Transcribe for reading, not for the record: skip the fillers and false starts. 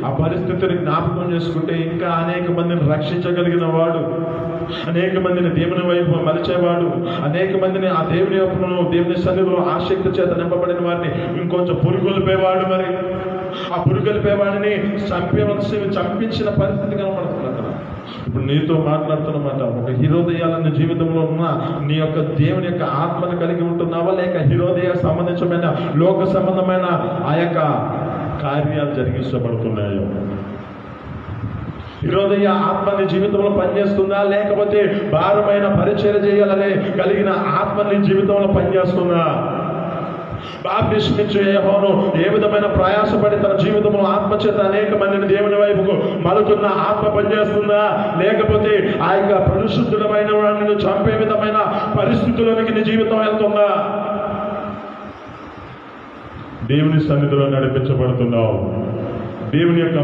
ఆ పరిస్థితిని జ్ఞాపకం చేసుకుంటే ఇంకా అనేక మందిని రక్షించగలిగిన వాడు, అనేక మందిని దేవుని వైపు మలిచేవాడు, అనేక మందిని ఆ దేవుని వైపును దేవుని సన్నిధిలో ఆసక్తి చేత నింపబడిన వారిని ఇంకొంచెం పురుగొల్పేవాడు. మరి ఆ పురుగొల్పేవాడిని చంపించిన పరిస్థితి కనబడుతుంది అక్కడ. ఇప్పుడు నీతో మాట్లాడుతున్నమాట, ఒక హీరోదయాలన్న జీవితంలో ఉన్న నీ యొక్క దేవుని యొక్క ఆత్మను కలిగి ఉంటున్నావా, లేక హీరోదయ సంబంధించమైన లోక సంబంధమైన ఆ యొక్క కార్యాలు జరిగించబడుతున్నాయో? హీరోదయ ఆత్మ నీ జీవితంలో పనిచేస్తుందా, లేకపోతే భారమైన పరిచర్య చేయాలనే కలిగిన ఆత్మ నీ జీవితంలో పనిచేస్తుందా? బాప్టిస్మిచ్చు యోహాను ఏ విధమైన ప్రయాసపడి తన జీవితంలో ఆత్మచేత అనేక మందిని దేవుని వైపుకు మలుతున్న ఆత్మ పనిచేస్తుందా, లేకపోతే ఆ యొక్క పరిశుద్ధుడమైన వాడిని చంపే విధమైన పరిస్థితుల్లోనికి నీ జీవితం వెళ్తుందా? దేవుని సన్నిధిలో నడిపించబడుతున్నావు. దేవుని యొక్క